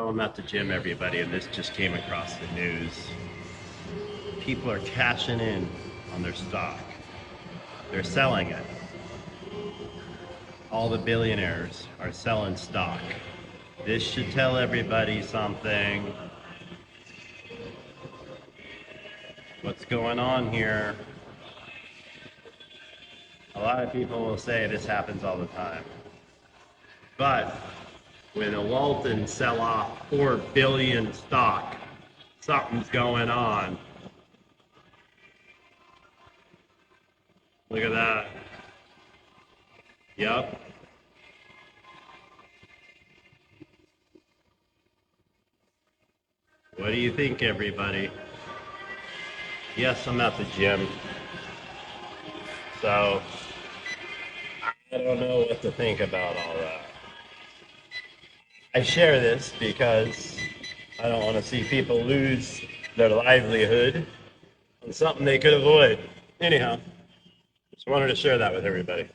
So I'm at the gym, everybody, and this just came across the news. People are cashing in on their stock. They're selling it. All the billionaires are selling stock. This should tell everybody something. What's going on here? A lot of people will say this happens all the time. But when a Walton sell off 4 billion stock, something's going on. Look at that. Yep. What do you think, everybody? Yes, I'm at the gym. So, I don't know what to think about all that. I share this because I don't want to see people lose their livelihood on something they could avoid. Anyhow, just wanted to share that with everybody.